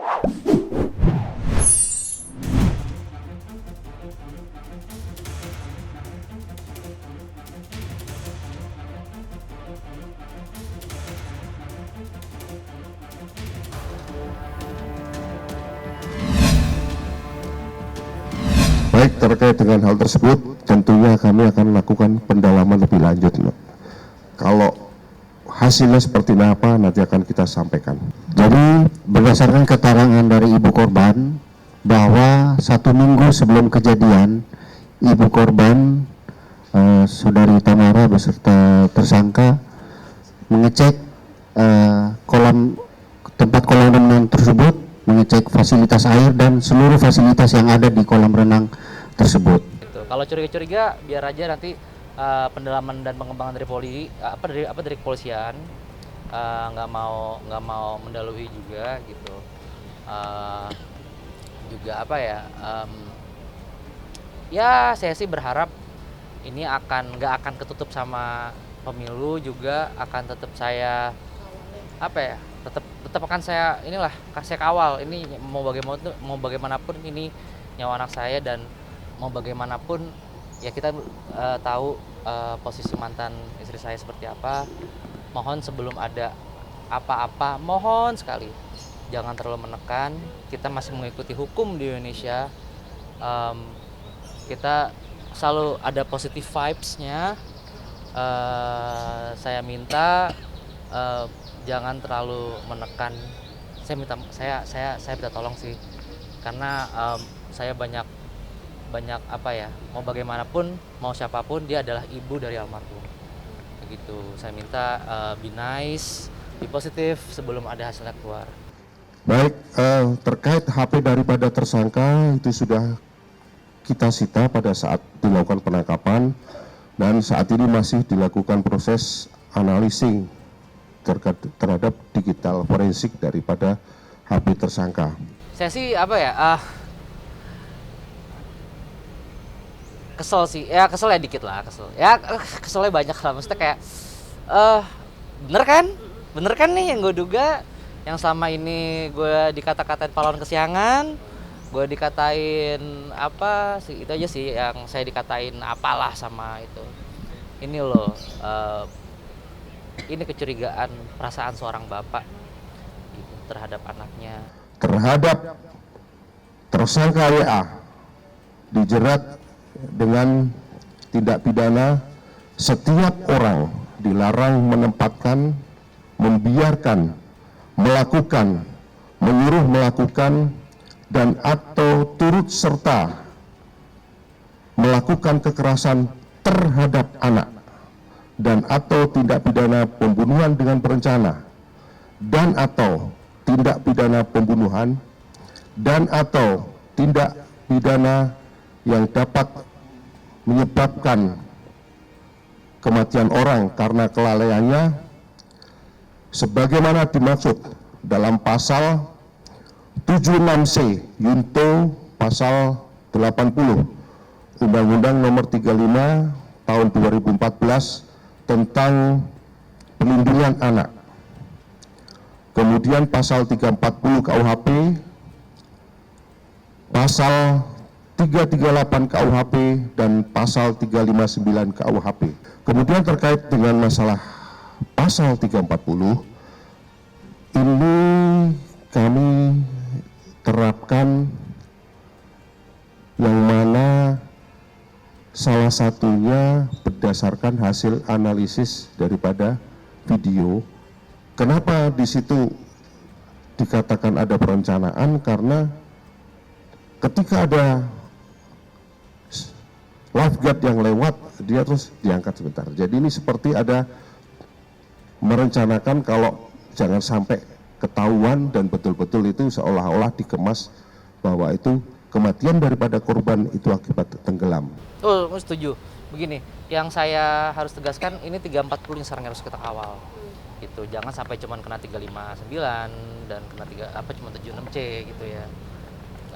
Baik, terkait dengan hal tersebut, tentunya kami akan melakukan pendalaman lebih lanjut. Kalau hasilnya seperti apa, nanti akan kita sampaikan. Jadi berdasarkan keterangan dari ibu korban, bahwa 1 minggu sebelum kejadian, ibu korban, saudari Tamara beserta tersangka, mengecek tempat kolam renang tersebut, mengecek fasilitas air dan seluruh fasilitas yang ada di kolam renang tersebut. Gitu. Kalau curiga-curiga biar aja nanti pendalaman dan pengembangan dari kepolisian, nggak mau mendalui juga gitu. Juga ya saya sih berharap ini nggak akan ketutup sama pemilu, juga akan tetap saya tetap akan saya kawal. Ini mau bagaimanapun ini nyawa anak saya, dan mau bagaimanapun ya kita tahu posisi mantan istri saya seperti apa. Mohon sebelum ada apa-apa, mohon sekali jangan terlalu menekan. Kita masih mengikuti hukum di Indonesia. Kita selalu ada positive vibes-nya. Saya minta jangan terlalu menekan. Saya minta tolong sih, karena saya banyak mau bagaimanapun, mau siapapun, dia adalah ibu dari almarhum. Begitu. Saya minta be nice, be positif sebelum ada hasilnya keluar. Baik, terkait HP daripada tersangka itu sudah kita sita pada saat dilakukan penangkapan, dan saat ini masih dilakukan proses analising terhadap digital forensik daripada HP tersangka. Saya sih kesel sih, ya kesel ya dikit lah, keselnya banyak lah. Maksudnya kayak bener kan nih yang gue duga, yang selama ini gue dikata-katain pahlawan kesiangan, gue dikatain apa sih, itu aja sih yang saya dikatain apalah sama itu. Ini loh, ini kecurigaan perasaan seorang bapak gitu, terhadap anaknya. Terhadap tersangka WA dijerat dengan tindak pidana setiap orang dilarang menempatkan, membiarkan, melakukan, menyuruh melakukan, dan atau turut serta melakukan kekerasan terhadap anak, dan atau tindak pidana pembunuhan dengan berencana, dan atau tindak pidana pembunuhan, dan atau tindak pidana yang dapat menyebabkan kematian orang karena kelalaiannya, sebagaimana dimaksud dalam pasal 76C Yunto pasal 80 Undang-Undang Nomor 35 Tahun 2014 tentang Perlindungan Anak. Kemudian pasal 340 KUHP, pasal 338 KUHP, dan pasal 359 KUHP. Kemudian terkait dengan masalah pasal 340, ini kami terapkan yang mana salah satunya berdasarkan hasil analisis daripada video. Kenapa di situ dikatakan ada perencanaan? Karena ketika ada lifeguard yang lewat, dia terus diangkat sebentar. Jadi ini seperti ada merencanakan kalau jangan sampai ketahuan, dan betul-betul itu seolah-olah dikemas bahwa itu kematian daripada korban itu akibat tenggelam. Oh, setuju. Begini, yang saya harus tegaskan, ini 340 yang sekarang harus kita kawal. Gitu. Jangan sampai cuman kena 359 dan kena 76C gitu ya.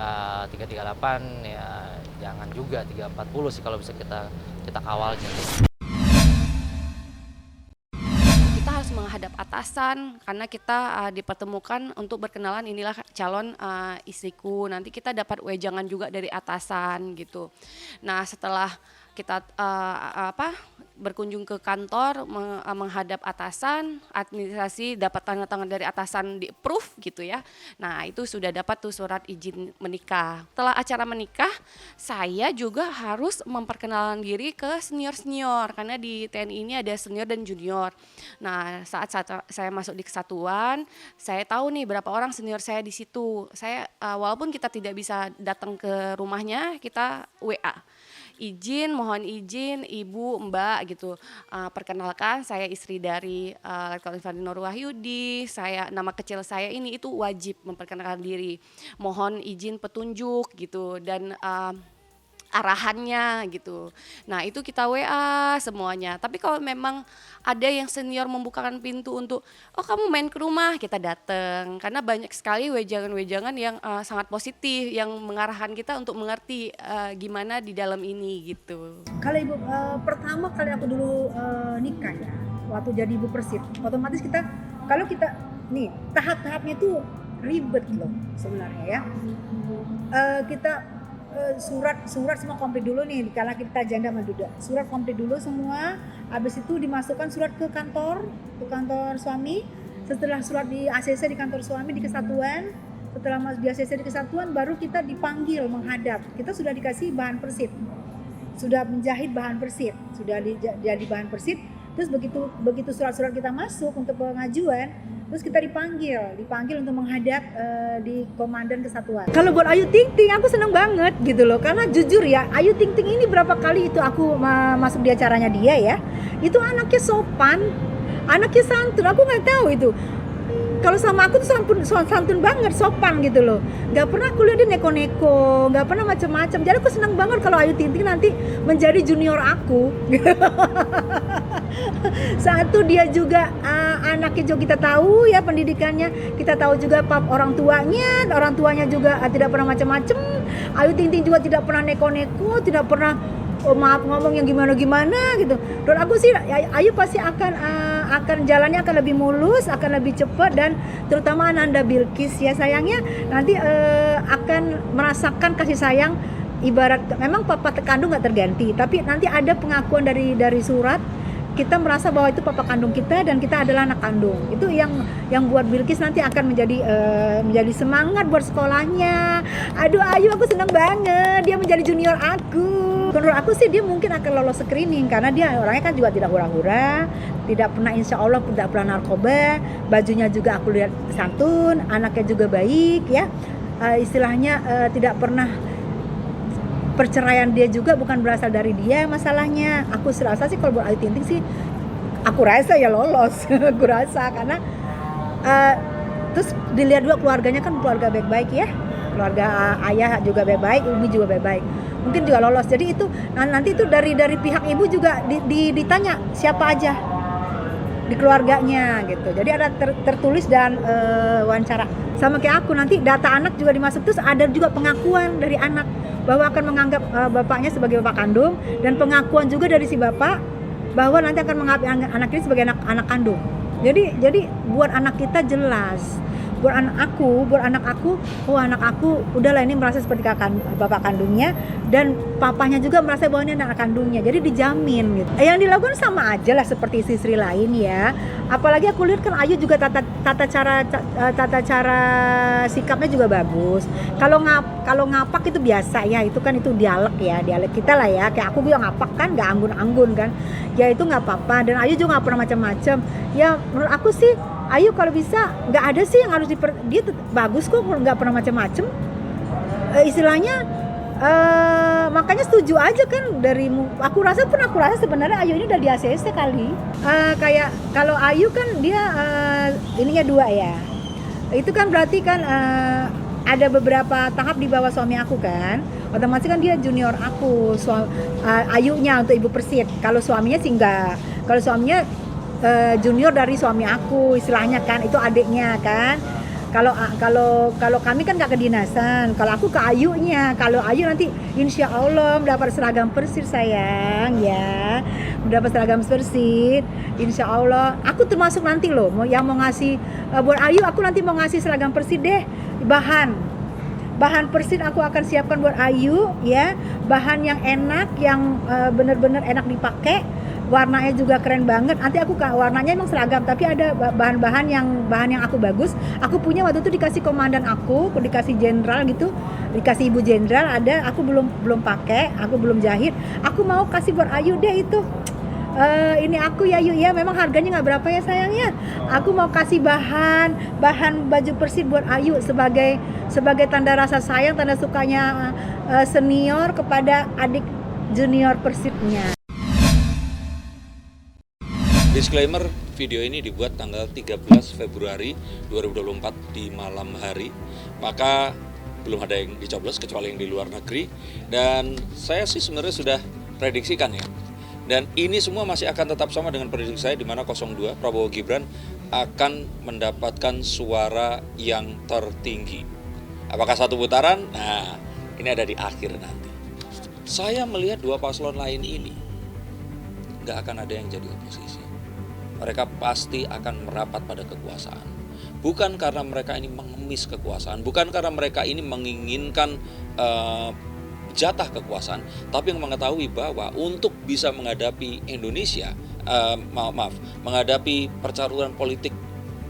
338 ya jangan juga, 340 sih kalau bisa kita kawalnya. Kita harus menghadap atasan karena kita dipertemukan untuk berkenalan, inilah calon istriku. Nanti kita dapat wejangan juga dari atasan gitu. Nah, setelah kita berkunjung ke kantor menghadap atasan, administrasi dapat tanda tangan dari atasan di approve gitu ya. Nah, itu sudah dapat tuh surat izin menikah. Setelah acara menikah, saya juga harus memperkenalkan diri ke senior-senior karena di TNI ini ada senior dan junior. Nah, saat saya masuk di kesatuan, saya tahu nih berapa orang senior saya di situ. Saya walaupun kita tidak bisa datang ke rumahnya, kita WA. Mohon izin Ibu, Mbak gitu. Perkenalkan saya istri dari Letkol Infantri Nur Wahyudi. Nama kecil saya ini, itu wajib memperkenalkan diri. Mohon izin petunjuk gitu dan arahannya gitu. Nah, itu kita WA semuanya. Tapi kalau memang ada yang senior membukakan pintu untuk, oh kamu main ke rumah, kita datang. Karena banyak sekali wejangan-wejangan yang sangat positif, yang mengarahkan kita untuk mengerti gimana di dalam ini gitu. Kalau Ibu, pertama kali aku dulu nikah ya, waktu jadi Ibu Persib, otomatis kalau kita nih tahap-tahapnya tuh ribet loh sebenarnya ya. Kita surat semua komplit dulu nih, karena kita janda sama duda. Surat komplit dulu semua, habis itu dimasukkan surat ke kantor suami. Setelah surat di ACC di kantor suami di kesatuan, setelah masuk di ACC di kesatuan, baru kita dipanggil menghadap. Kita sudah dikasih bahan persib, sudah menjahit bahan persib, sudah jadi bahan persib. Terus begitu surat-surat kita masuk untuk pengajuan, terus kita dipanggil untuk menghadap di komandan kesatuan. Kalau buat Ayu Ting Ting aku seneng banget gitu loh, karena jujur ya, Ayu Ting Ting ini berapa kali itu aku masuk di acaranya dia ya, itu anaknya sopan, anaknya santun. Aku nggak tahu itu. Kalau sama aku tuh santun banget, sopan gitu loh. Gak pernah aku lihat dia neko-neko, gak pernah macam-macam. Jadi aku senang banget kalau Ayu Ting Ting nanti menjadi junior aku. Satu, dia juga anaknya juga kita tahu ya pendidikannya, kita tahu juga orang tuanya juga tidak pernah macam-macam. Ayu Ting Ting juga tidak pernah neko-neko, tidak pernah maaf ngomong yang gimana gitu. Dan aku sih Ayu pasti akan jalannya akan lebih mulus, akan lebih cepat, dan terutama Ananda Bilkis ya sayangnya nanti akan merasakan kasih sayang. Ibarat memang papa kandung nggak terganti, tapi nanti ada pengakuan dari surat, kita merasa bahwa itu papa kandung kita dan kita adalah anak kandung. Itu yang buat Bilkis nanti akan menjadi semangat buat sekolahnya. Aduh Ayu, aku senang banget dia menjadi junior aku. Menurut aku sih dia mungkin akan lolos screening karena dia orangnya kan juga tidak hura-hura, tidak pernah, insya Allah tidak pernah narkoba, bajunya juga aku lihat santun, anaknya juga baik ya, istilahnya tidak pernah. Perceraian dia juga bukan berasal dari dia masalahnya. Aku serasa sih kalau buat Ayu Ting Ting sih, aku rasa ya lolos. Aku rasa karena terus dilihat juga keluarganya kan keluarga baik-baik ya, keluarga ayah juga baik-baik, umi juga baik-baik, mungkin juga lolos. Jadi itu nanti itu dari pihak ibu juga ditanya siapa aja di keluarganya gitu. Jadi ada tertulis dan wawancara. Sama kayak aku, nanti data anak juga dimasuk, terus ada juga pengakuan dari anak bahwa akan menganggap bapaknya sebagai bapak kandung, dan pengakuan juga dari si bapak bahwa nanti akan menganggap anak ini sebagai anak kandung. Jadi buat anak kita jelas, buat anak aku, oh anak aku udahlah ini merasa seperti bapak kandungnya, dan papanya juga merasa bahwa ini anak kandungnya, jadi dijamin gitu. Yang dilakukan sama aja lah seperti istri lain ya. Apalagi aku lihat kan Ayu juga tata cara sikapnya juga bagus. Kalau ngapak itu biasa ya, itu kan itu dialek kita lah ya. Kayak aku bilang ngapak kan nggak anggun-anggun kan, ya itu nggak apa-apa. Dan Ayu juga nggak pernah macam-macam. Ya menurut aku sih Ayu kalau bisa nggak ada sih yang harus dia bagus kok, nggak pernah macam-macam. Istilahnya makanya setuju aja kan aku rasa sebenarnya Ayu ini udah di ACC kali. Kayak kalau Ayu kan dia ininya 2 ya. Itu kan berarti kan ada beberapa tahap di bawah suami aku kan. Otomatis kan dia junior aku, Ayunya untuk Ibu Persib. Kalau suaminya sih enggak. Kalau suaminya junior dari suami aku istilahnya kan, itu adiknya kan. Kalau kami kan nggak kedinasan, kalau aku ke Ayunya. Kalau Ayu nanti insya Allah mendapat seragam Persib sayang ya, mendapat seragam Persib insya Allah. Aku termasuk nanti loh yang mau ngasih buat Ayu, aku nanti mau ngasih seragam Persib deh, bahan Persib aku akan siapkan buat Ayu ya, bahan yang enak, yang bener-bener enak dipakai, warnanya juga keren banget. Nanti aku warnanya emang seragam, tapi ada bahan yang aku bagus. Aku punya waktu itu dikasih komandan aku dikasih jenderal gitu, dikasih ibu jenderal ada. Aku belum pakai, aku belum jahit. Aku mau kasih buat Ayu deh itu. Ini aku ya Yu ya, memang harganya nggak berapa ya sayangnya. Aku mau kasih bahan baju Persib buat Ayu sebagai tanda rasa sayang, tanda sukanya senior kepada adik junior Persibnya. Disclaimer, video ini dibuat tanggal 13 Februari 2024 di malam hari. Maka belum ada yang dicoblos kecuali yang di luar negeri. Dan saya sih sebenarnya sudah prediksikan ya. Dan ini semua masih akan tetap sama dengan prediksi saya, di mana 02 Prabowo Gibran akan mendapatkan suara yang tertinggi. Apakah satu putaran? Nah, ini ada di akhir nanti. Saya melihat dua paslon lain ini nggak akan ada yang jadi oposisi. Mereka pasti akan merapat pada kekuasaan. Bukan karena mereka ini mengemis kekuasaan, bukan karena mereka ini menginginkan jatah kekuasaan, tapi yang mengetahui bahwa untuk bisa menghadapi Indonesia, menghadapi percaruan politik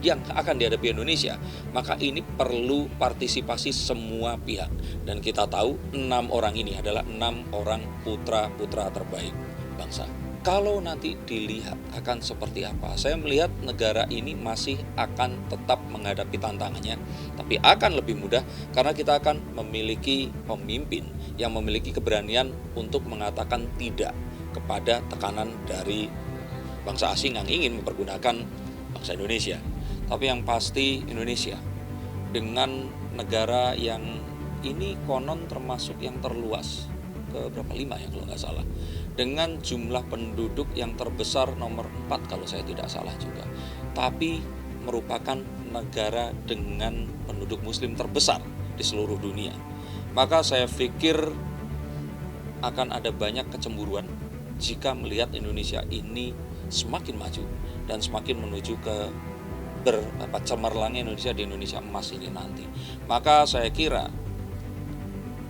yang akan dihadapi Indonesia, maka ini perlu partisipasi semua pihak. Dan kita tahu 6 orang ini adalah 6 orang putra-putra terbaik bangsa. Kalau nanti dilihat akan seperti apa, saya melihat negara ini masih akan tetap menghadapi tantangannya, tapi akan lebih mudah karena kita akan memiliki pemimpin yang memiliki keberanian untuk mengatakan tidak kepada tekanan dari bangsa asing yang ingin mempergunakan bangsa Indonesia. Tapi yang pasti Indonesia dengan negara yang ini konon termasuk yang terluas, ke berapa 5 ya kalau nggak salah, dengan jumlah penduduk yang terbesar nomor 4 kalau saya tidak salah juga, tapi merupakan negara dengan penduduk muslim terbesar di seluruh dunia. Maka saya pikir akan ada banyak kecemburuan jika melihat Indonesia ini semakin maju dan semakin menuju ke cemerlangnya Indonesia di Indonesia emas ini nanti. Maka saya kira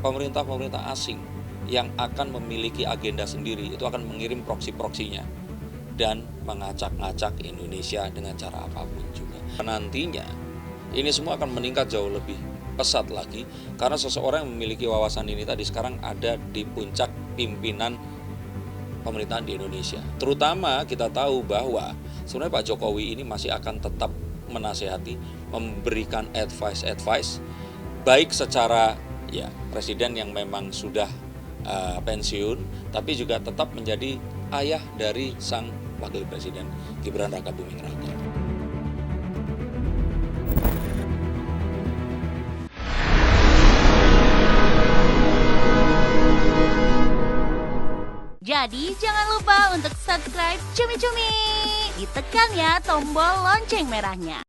pemerintah asing yang akan memiliki agenda sendiri itu akan mengirim proksi-proksinya dan mengacak-ngacak Indonesia dengan cara apapun juga. Nantinya ini semua akan meningkat jauh lebih pesat lagi karena seseorang yang memiliki wawasan ini tadi sekarang ada di puncak pimpinan pemerintahan di Indonesia. Terutama kita tahu bahwa sebenarnya Pak Jokowi ini masih akan tetap menasehati, memberikan advice baik secara ya presiden yang memang sudah pensiun, tapi juga tetap menjadi ayah dari sang wakil presiden Gibran Raka Buming Raka. Jadi jangan lupa untuk subscribe Cumi Cumi. Ditekan ya tombol lonceng merahnya.